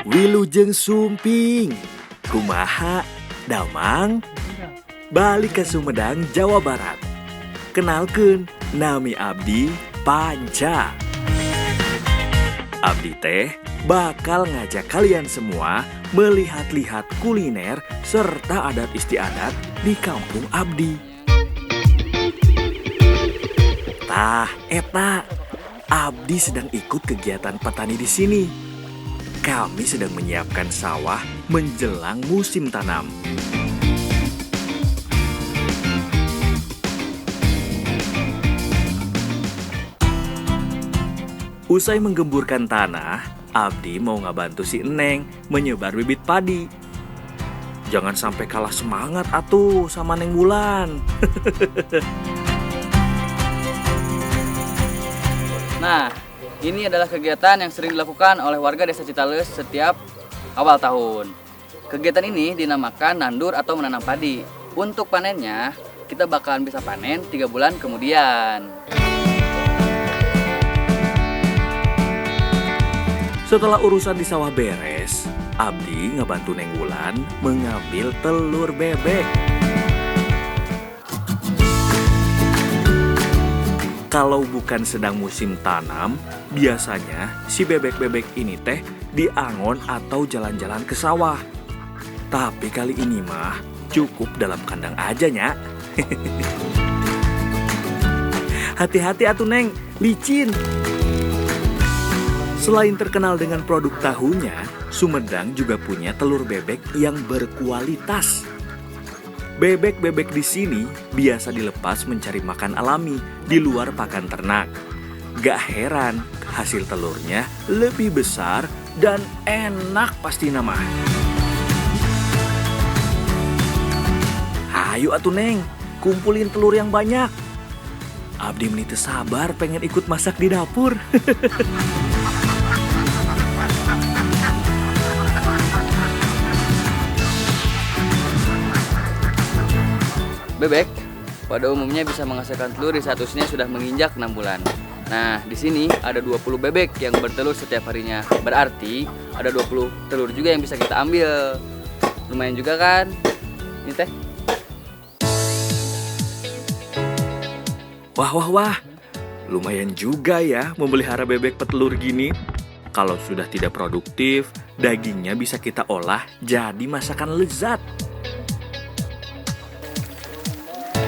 Wilujeng Sumping, kumaha, damang, balik ke Sumedang, Jawa Barat. Kenalkeun, nami abdi Panca. Abdi teh bakal ngajak kalian semua melihat-lihat kuliner serta adat istiadat di kampung abdi. Tah, eta, abdi sedang ikut kegiatan petani di sini. Kami sedang menyiapkan sawah menjelang musim tanam. Usai menggemburkan tanah, abdi mau ngabantu si Eneng menyebar bibit padi. Jangan sampai kalah semangat atuh sama Neng Wulan. Nah, ini adalah kegiatan yang sering dilakukan oleh warga Desa Citales setiap awal tahun. Kegiatan ini dinamakan nandur atau menanam padi. Untuk panennya, kita bakalan bisa panen 3 bulan kemudian. Setelah urusan di sawah beres, abdi ngebantu Neng Wulan mengambil telur bebek. Kalau bukan sedang musim tanam, biasanya si bebek-bebek ini teh diangon atau jalan-jalan ke sawah. Tapi kali ini mah cukup dalam kandang aja nya. Hati-hati atuh Neng, licin. Selain terkenal dengan produk tahunya, Sumedang juga punya telur bebek yang berkualitas. Bebek-bebek di sini biasa dilepas mencari makan alami di luar pakan ternak. Gak heran hasil telurnya lebih besar dan enak pasti nama. Hayu atuh Neng, kumpulin telur yang banyak. Abdi meniti sabar pengen ikut masak di dapur. Bebek pada umumnya bisa menghasilkan telur di saat usianya sudah menginjak 6 bulan. Nah, di sini ada 20 bebek yang bertelur setiap harinya. Berarti ada 20 telur juga yang bisa kita ambil. Lumayan juga kan? Ini teh. Wah. Lumayan juga ya memelihara bebek petelur gini. Kalau sudah tidak produktif, dagingnya bisa kita olah jadi masakan lezat.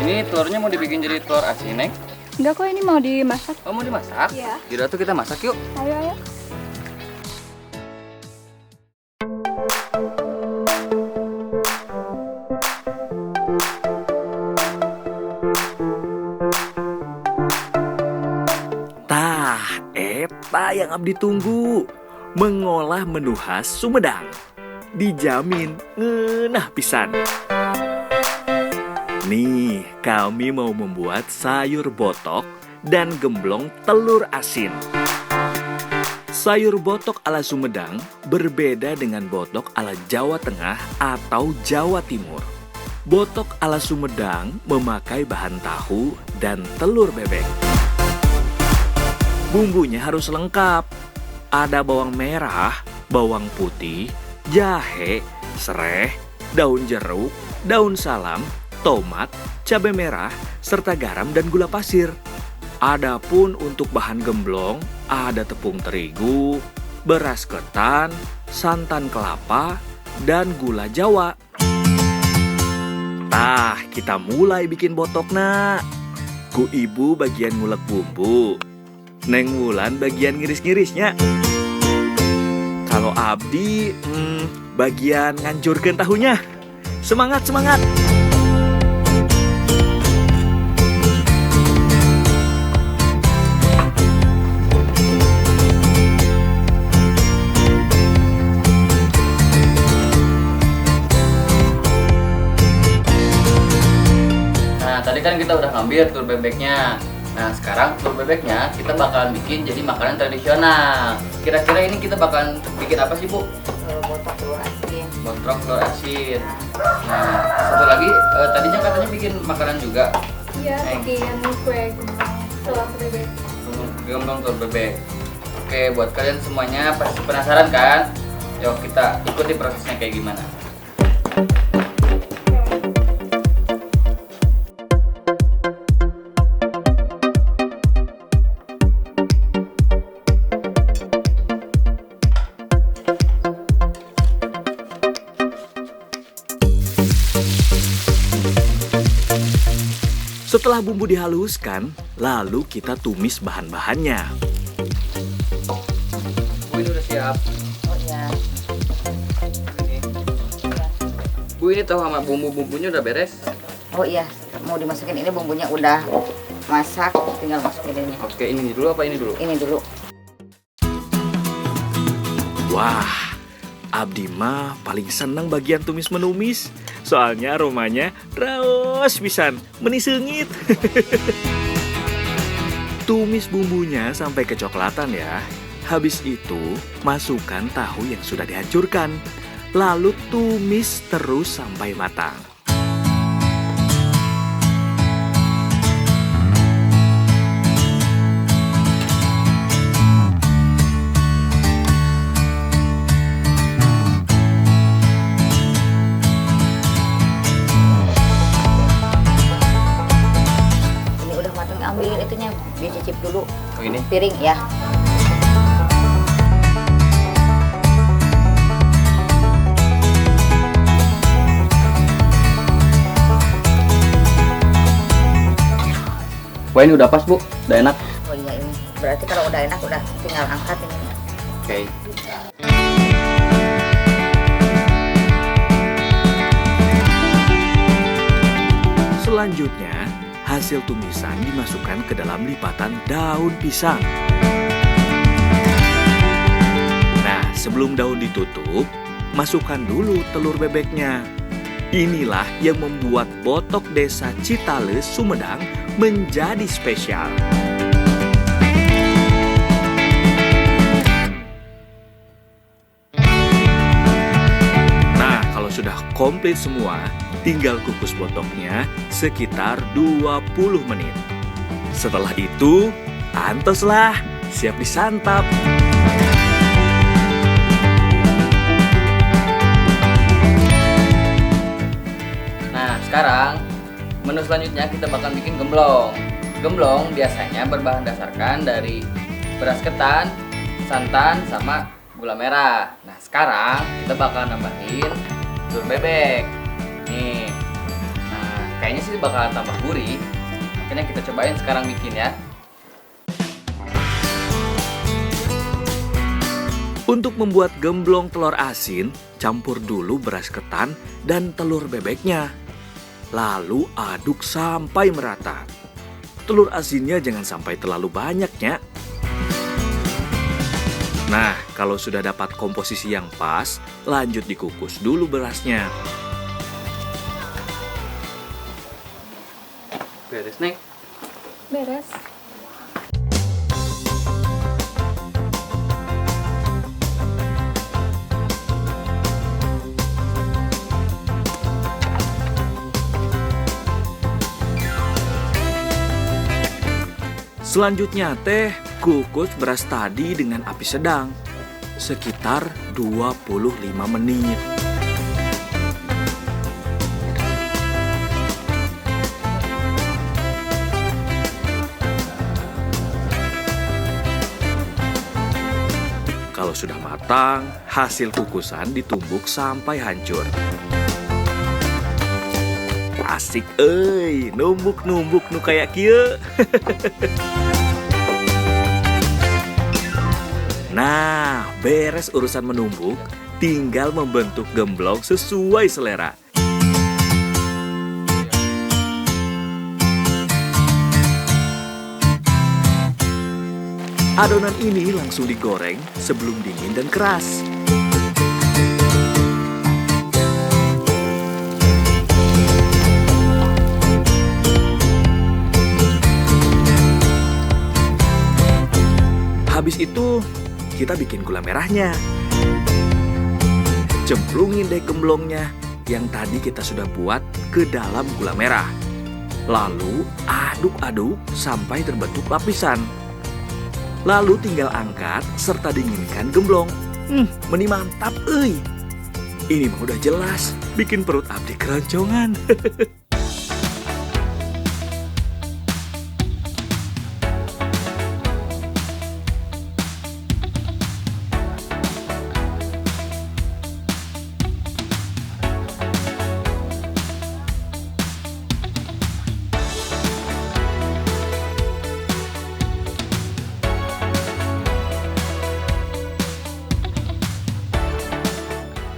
Ini telurnya mau dibikin jadi telur asin, Neng? Enggak kok, ini mau dimasak. Oh, mau dimasak? Iya. Yaudah tuh kita masak yuk. Ayo. Tah, eta yang abdi tunggu. Mengolah menu khas Sumedang. Dijamin ngeunah pisan. Nih, kami mau membuat sayur botok dan gemblong telur asin. Sayur botok ala Sumedang berbeda dengan botok ala Jawa Tengah atau Jawa Timur. Botok ala Sumedang memakai bahan tahu dan telur bebek. Bumbunya harus lengkap. Ada bawang merah, bawang putih, jahe, sereh, daun jeruk, daun salam, tomat, cabai merah, serta garam dan gula pasir. Adapun untuk bahan gemblong, ada tepung terigu, beras ketan, santan kelapa, dan gula Jawa. Tah, kita mulai bikin botokna. Ku ibu bagian ngulek bumbu, Neng Wulan bagian ngiris-ngirisnya. Kalau abdi, bagian ngancurkeun tahunya. Semangat! Tadi kan kita udah ngambil telur bebeknya. Nah, sekarang telur bebeknya kita bakalan bikin jadi makanan tradisional. Kira-kira ini kita bakalan bikin apa sih, Bu? Botok telur asin. Botok telur asin. Nah, satu lagi, tadinya katanya bikin makanan juga. Iya, bikin kue gemblong telur bebek. Gemblong telur bebek. Oke, buat kalian semuanya pasti penasaran kan? Yuk kita ikuti prosesnya kayak gimana. Setelah bumbu dihaluskan, lalu kita tumis bahan-bahannya. Bu, ini udah siap. Oh iya. Ini. Bu, ini tahu sama bumbu-bumbunya udah beres? Oh iya, mau dimasukin ini bumbunya udah masak, tinggal masukin ini. Oke, ini dulu apa ini dulu? Ini dulu. Wah, Abdi mah paling senang bagian tumis-menumis. Soalnya aromanya raos pisan, menisengit. Tumis bumbunya sampai kecoklatan ya. Habis itu, masukkan tahu yang sudah dihancurkan. Lalu tumis terus sampai matang. Ini udah matang, ambilin itunya, dicicip dulu. Oh, ini. Piring ya. Wah, ini udah pas, Bu. Udah enak. Oh iya ini. Berarti kalau udah enak udah tinggal angkat ini. Oke. Selanjutnya, hasil tumisan dimasukkan ke dalam lipatan daun pisang. Nah, sebelum daun ditutup, masukkan dulu telur bebeknya. Inilah yang membuat botok desa Citales, Sumedang menjadi spesial. Nah, kalau sudah komplit semua, tinggal kukus botoknya sekitar 20 menit. Setelah itu, antoslah, siap disantap. Nah, sekarang menu selanjutnya kita bakal bikin gemblong. Gemblong biasanya berbahan dasarkan dari beras ketan, santan, sama gula merah. Nah, sekarang kita bakal nambahin telur bebek. Nih. Nah, kayaknya sih bakal tambah gurih. Makanya kita cobain sekarang bikin ya. Untuk membuat gemblong telur asin, campur dulu beras ketan dan telur bebeknya. Lalu aduk sampai merata. Telur asinnya jangan sampai terlalu banyaknya. Nah, kalau sudah dapat komposisi yang pas, lanjut dikukus dulu berasnya. Beres, Nek. Beres. Selanjutnya teh, kukus beras tadi dengan api sedang. Sekitar 25 menit. Kalau sudah matang, hasil kukusan ditumbuk sampai hancur. Asik numbuk-numbuk nu kayak kieu. Nah, beres urusan menumbuk, tinggal membentuk gemblong sesuai selera. Adonan ini langsung digoreng sebelum dingin dan keras. Habis itu, kita bikin gula merahnya. Cemplungin deh gemblongnya yang tadi kita sudah buat ke dalam gula merah. Lalu aduk-aduk sampai terbentuk lapisan. Lalu tinggal angkat serta dinginkan gemblong. Meni mantap euy. Ini mah udah jelas bikin perut abdi keroncongan.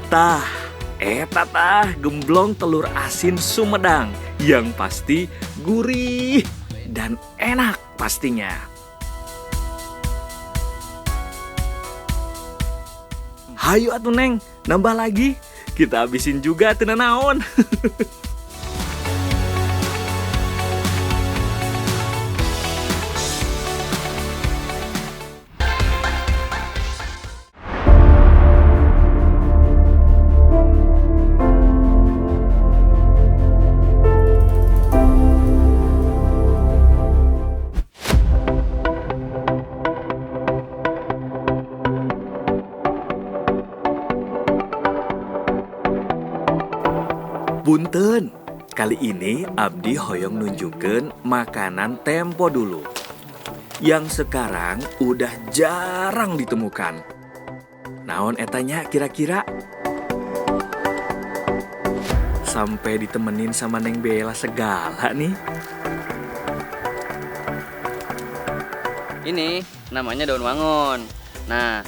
Tah, eta gemblong telur asin Sumedang yang pasti gurih dan enak pastinya. Hayu atuh Neng, nambah lagi. Kita habisin juga teu naon. Punten, kali ini abdi hoyong nunjukeun makanan tempo dulu yang sekarang udah jarang ditemukan. Naon etanya kira-kira? Sampai ditemenin sama Neng Bella segala nih. Ini namanya daun wangon. Nah,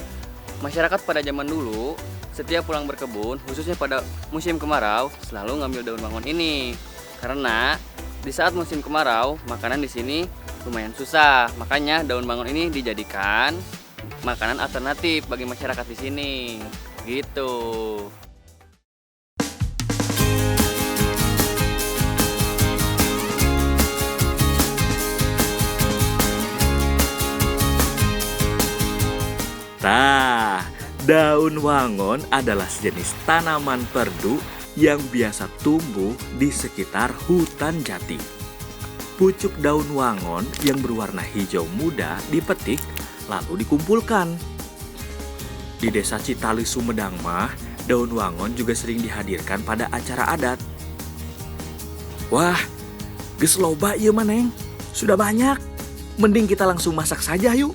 masyarakat pada zaman dulu setiap pulang berkebun, khususnya pada musim kemarau, selalu ngambil daun wangon ini. Karena di saat musim kemarau, makanan di sini lumayan susah. Makanya daun wangon ini dijadikan makanan alternatif bagi masyarakat di sini. Gitu. Tah, daun wangon adalah sejenis tanaman perdu yang biasa tumbuh di sekitar hutan jati. Pucuk daun wangon yang berwarna hijau muda dipetik lalu dikumpulkan. Di desa Citali Sumedang mah, daun wangon juga sering dihadirkan pada acara adat. Wah, geus loba ieu mah Neng. Sudah banyak. Mending kita langsung masak saja yuk.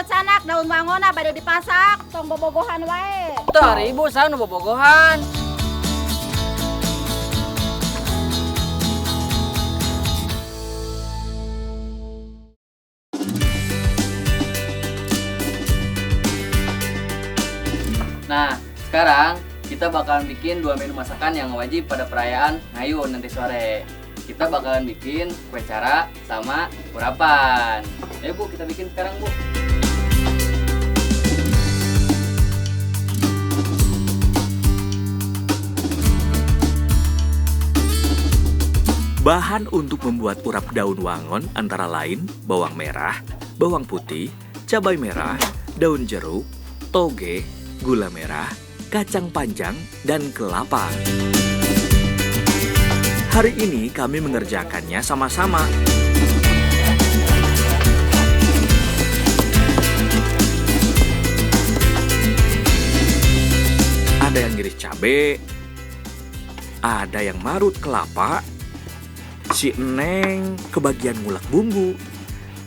Sanak daun wangon bade dipasak, tong bobogohan wae. Tah ibu saya nu bobogohan. Nah, sekarang kita bakalan bikin 2 menu masakan yang wajib pada perayaan Ngayun nanti sore. Kita bakalan bikin kue cara sama urapan. Ayo Bu, kita bikin sekarang Bu. Bahan untuk membuat urap daun wangon antara lain bawang merah, bawang putih, cabai merah, daun jeruk, toge, gula merah, kacang panjang, dan kelapa. Hari ini kami mengerjakannya sama-sama. Ada yang ngiris cabai, ada yang marut kelapa, si Neng kebagian ngulek bumbu.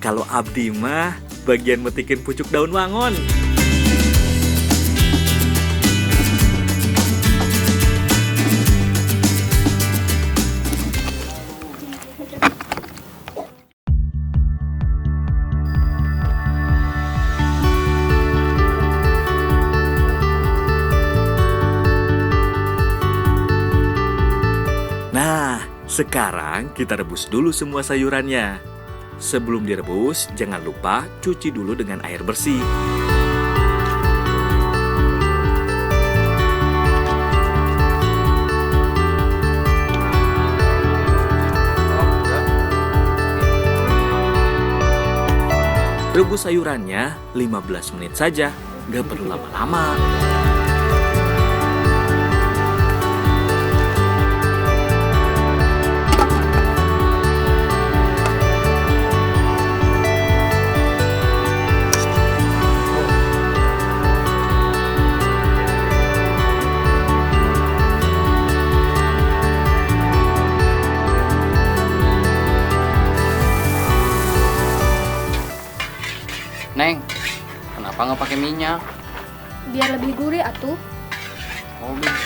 Kalau abdi mah bagian metikin pucuk daun wangon. Sekarang kita rebus dulu semua sayurannya. Sebelum direbus, jangan lupa cuci dulu dengan air bersih. Rebus sayurannya 15 menit saja, gak perlu lama-lama. Neng, kenapa nggak pakai minyak? Biar lebih gurih atuh. Oh, bisa.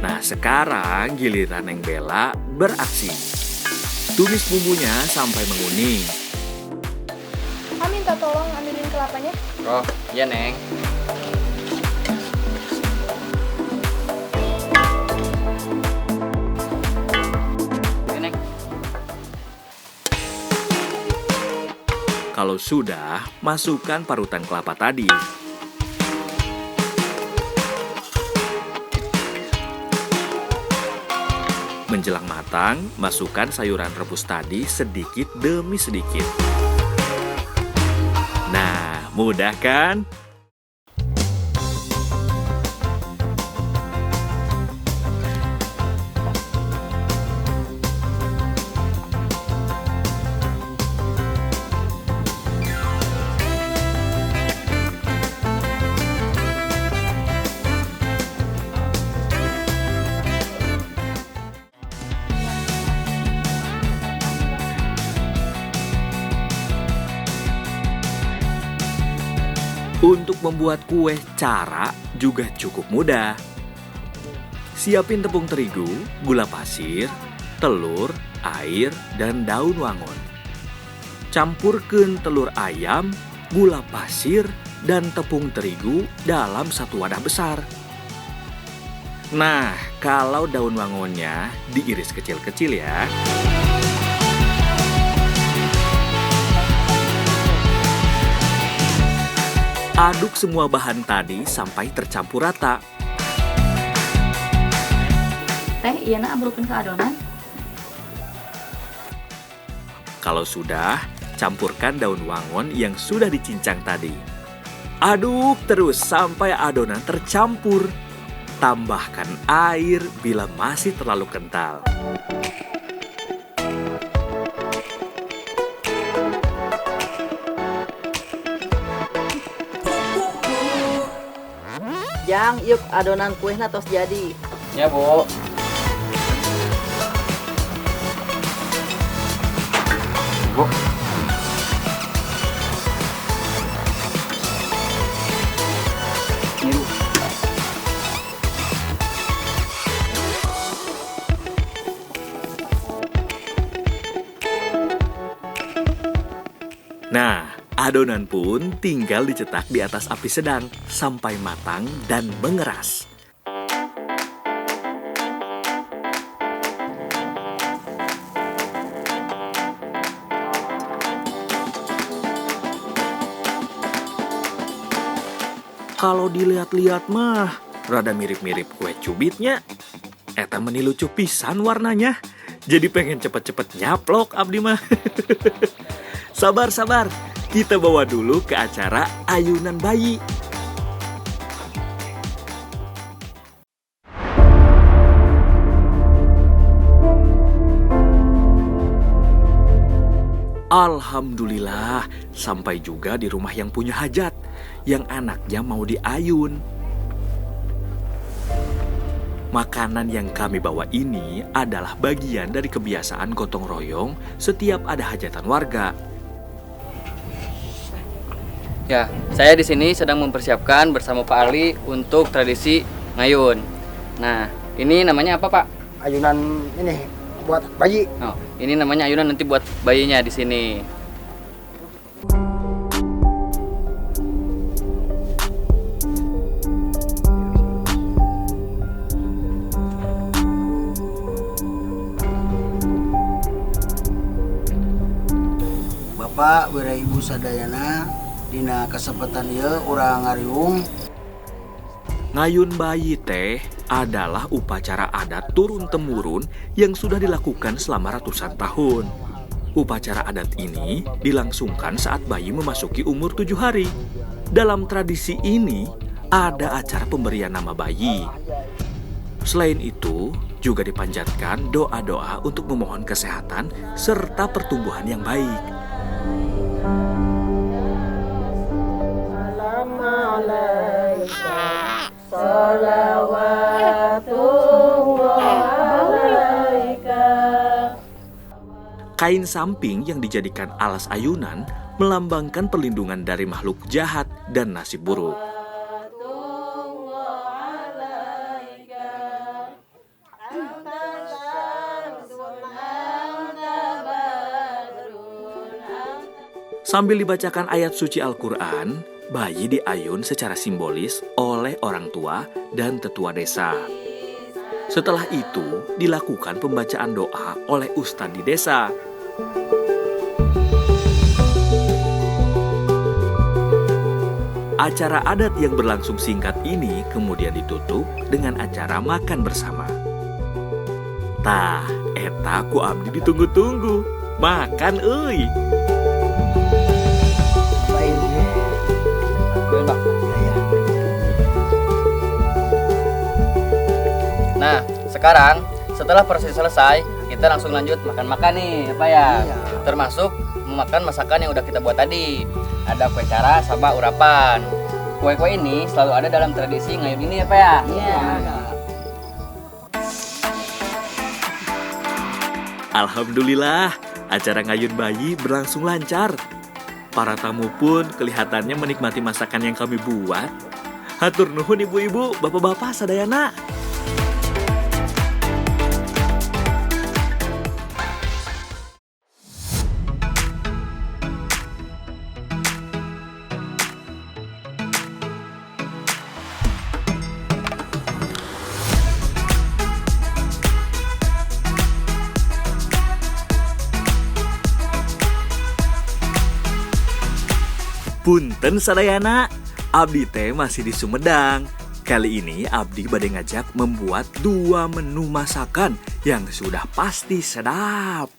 Nah, sekarang giliran Neng Bella beraksi. Tumis bumbunya sampai menguning. Minta tolong ambilin kelapanya. Oh, iya Neng. Oke, Neng. Kalau sudah, masukkan parutan kelapa tadi. Menjelang matang, masukkan sayuran rebus tadi sedikit demi sedikit. Nah, mudah kan? Untuk membuat kue cara juga cukup mudah. Siapin tepung terigu, gula pasir, telur, air, dan daun wangun. Campurkan telur ayam, gula pasir, dan tepung terigu dalam satu wadah besar. Nah, kalau daun wangunnya diiris kecil-kecil ya. Aduk semua bahan tadi sampai tercampur rata. Teh, iya nak ambrukkeun ke adonan. Kalau sudah, campurkan daun wangun yang sudah dicincang tadi. Aduk terus sampai adonan tercampur. Tambahkan air bila masih terlalu kental. Jang, yuk adonan kuehna tos jadi. Ya, Bu. Bu. Ini, Bu. Nah, adonan pun tinggal dicetak di atas api sedang sampai matang dan mengeras. Kalau dilihat-lihat mah, rada mirip-mirip kue cubitnya. Eta meni lucu pisan warnanya. Jadi pengen cepet-cepet nyaplok abdi mah. Sabar, kita bawa dulu ke acara ayunan bayi. Alhamdulillah, sampai juga di rumah yang punya hajat, yang anaknya mau diayun. Makanan yang kami bawa ini adalah bagian dari kebiasaan gotong royong setiap ada hajatan warga. Ya, saya di sini sedang mempersiapkan bersama Pak Ali untuk tradisi ngayun. Nah, ini namanya apa, Pak? Ayunan ini buat bayi. Oh, ini namanya ayunan nanti buat bayinya di sini. bapak bere ibu sadayana dina kesempatan ieu urang ngariung. Ngayun bayi teh adalah upacara adat turun-temurun yang sudah dilakukan selama ratusan tahun. Upacara adat ini dilangsungkan saat bayi memasuki umur 7 hari. Dalam tradisi ini, ada acara pemberian nama bayi. Selain itu, juga dipanjatkan doa-doa untuk memohon kesehatan serta pertumbuhan yang baik. Kain samping yang dijadikan alas ayunan melambangkan perlindungan dari makhluk jahat dan nasib buruk. Sambil dibacakan ayat suci Al-Quran, bayi diayun secara simbolis oleh orang tua dan tetua desa. Setelah itu, dilakukan pembacaan doa oleh ustadz di desa. Acara adat yang berlangsung singkat ini kemudian ditutup dengan acara makan bersama. Tah, eta ku abdi ditunggu-tunggu. Makan euy. Nah, sekarang setelah proses selesai, kita langsung lanjut makan-makan nih, apa ya? Termasuk memakan masakan yang udah kita buat tadi. Ada kue cara sama urapan. Kue-kue ini selalu ada dalam tradisi ngayun ini, apa ya? Alhamdulillah, acara ngayun bayi berlangsung lancar. Para tamu pun kelihatannya menikmati masakan yang kami buat. Hatur nuhun ibu-ibu, bapak-bapak sadayana. Punten sadayana, abdi teh masih di Sumedang. Kali ini abdi bade ngajak membuat 2 menu masakan yang sudah pasti sedap.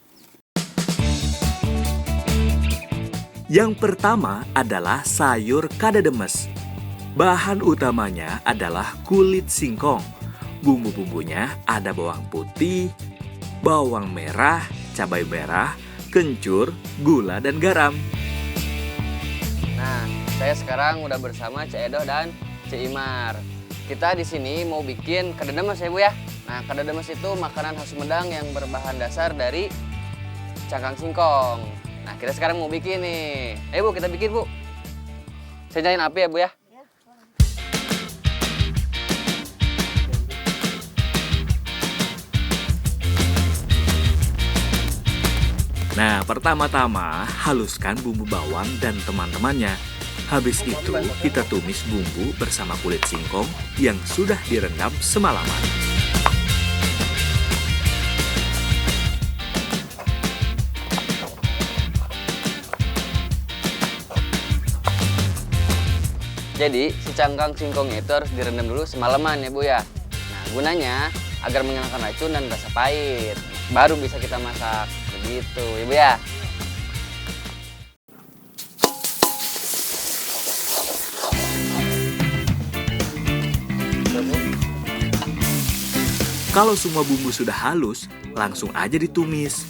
Yang pertama adalah sayur kadademes. Bahan utamanya adalah kulit singkong. Bumbu-bumbunya ada bawang putih, bawang merah, cabai merah, kencur, gula, dan garam. Nah, saya sekarang udah bersama Cik Edoh dan Cik Imar. Kita di sini mau bikin kadademes ya, Bu ya. Nah, kadademes itu makanan khas Sumedang yang berbahan dasar dari cangkang singkong. Nah, kita sekarang mau bikin nih. Bu, kita bikin, Bu. Saya nyalain api ya, Bu ya. Nah, pertama-tama haluskan bumbu bawang dan teman-temannya. Habis itu, kita tumis bumbu bersama kulit singkong yang sudah direndam semalaman. Jadi, si cangkang singkongnya itu harus direndam dulu semalaman ya, Bu ya. Nah, gunanya agar menghilangkan racun dan rasa pahit. Baru bisa kita masak. Begitu, ya, Bu ya. Kalau semua bumbu sudah halus, langsung aja ditumis.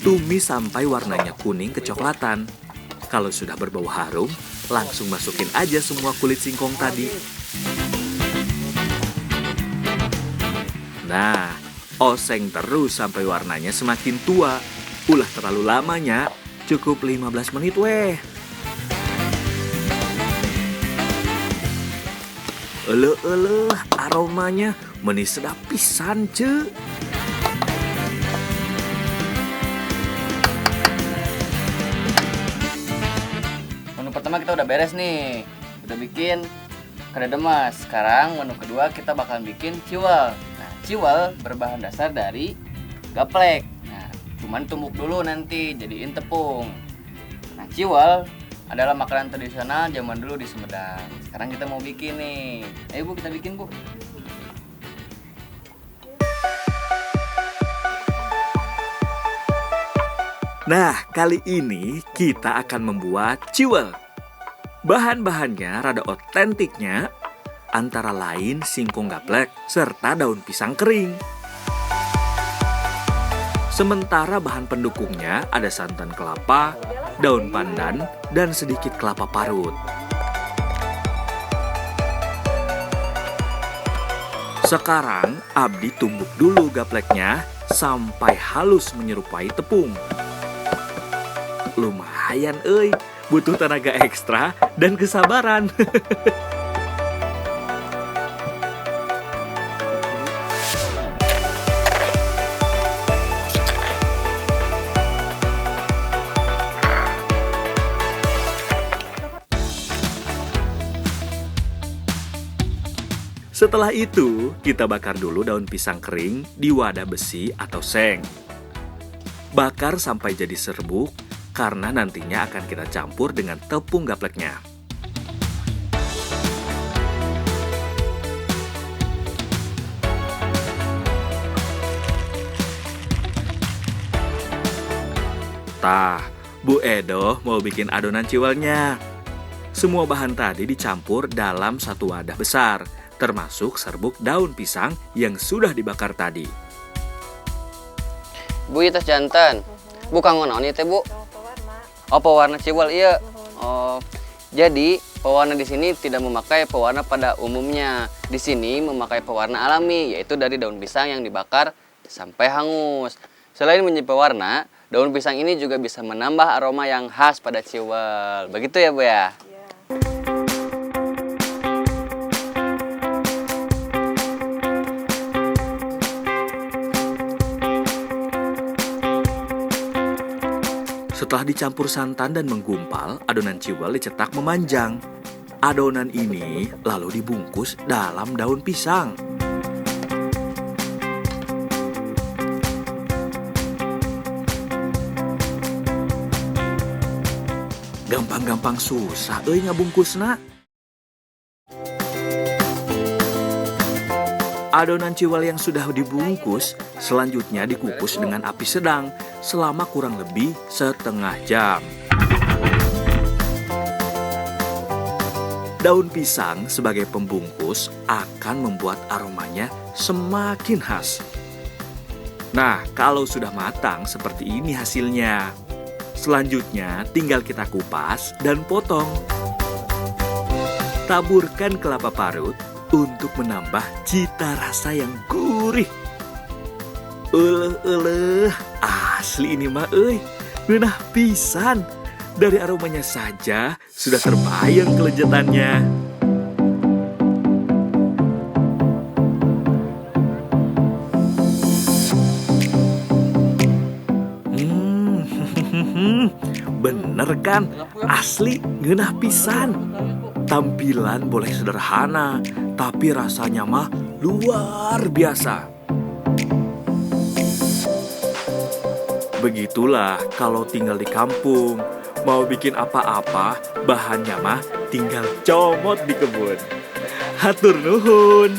Tumis sampai warnanya kuning kecoklatan. Kalau sudah berbau harum, langsung masukin aja semua kulit singkong tadi. Nah, oseng terus sampai warnanya semakin tua. Ulah terlalu lamanya, cukup 15 menit weh. Eleh, aromanya manis sedap pisan, ce. Menu pertama kita udah beres nih. udah bikin kededemas. Sekarang menu kedua kita bakal bikin ciwal. Nah, ciwal berbahan dasar dari gaplek. Nah, cuman tumbuk dulu nanti jadiin tepung. Nah, ciwal adalah makanan tradisional zaman dulu di Sumedang. Sekarang kita mau bikin nih. Ayo Bu, kita bikin Bu. Nah, kali ini kita akan membuat ciwal. Bahan-bahannya rada otentiknya, antara lain singkong gaplek serta daun pisang kering. Sementara bahan pendukungnya ada santan kelapa, daun pandan, dan sedikit kelapa parut. Sekarang Abdi tumbuk dulu gapleknya sampai halus menyerupai tepung. Lumayan euy, butuh tenaga ekstra dan kesabaran. Setelah itu, kita bakar dulu daun pisang kering di wadah besi atau seng. Bakar sampai jadi serbuk, karena nantinya akan kita campur dengan tepung gapleknya. Tah, Bu Edo mau bikin adonan ciwalnya. Semua bahan tadi dicampur dalam satu wadah besar, termasuk serbuk daun pisang yang sudah dibakar tadi. Bu, itu jantan. Bukan ngonon itu Bu. Oh, pewarna ciwal iya. Oh, jadi pewarna di sini tidak memakai pewarna pada umumnya. Di sini memakai pewarna alami, yaitu dari daun pisang yang dibakar sampai hangus. Selain menjadi pewarna, daun pisang ini juga bisa menambah aroma yang khas pada ciwal. Begitu ya Bu ya? Setelah dicampur santan dan menggumpal, adonan ciwal dicetak memanjang. Adonan ini lalu dibungkus dalam daun pisang. Gampang-gampang susah euy ngabungkusna. Adonan ciwal yang sudah dibungkus selanjutnya dikukus dengan api sedang selama kurang lebih setengah jam. Daun pisang sebagai pembungkus akan membuat aromanya semakin khas. Nah, kalau sudah matang seperti ini hasilnya. Selanjutnya tinggal kita kupas dan potong. Taburkan kelapa parut untuk menambah cita rasa yang gurih. Asli ini mah euy, ngeunah pisan. Dari aromanya saja sudah terbayang kelezatannya. Bener kan? Asli ngeunah pisan. Tampilan boleh sederhana, tapi rasanya mah luar biasa. Begitulah kalau tinggal di kampung. Mau bikin apa-apa, bahannya mah tinggal comot di kebun. Hatur nuhun.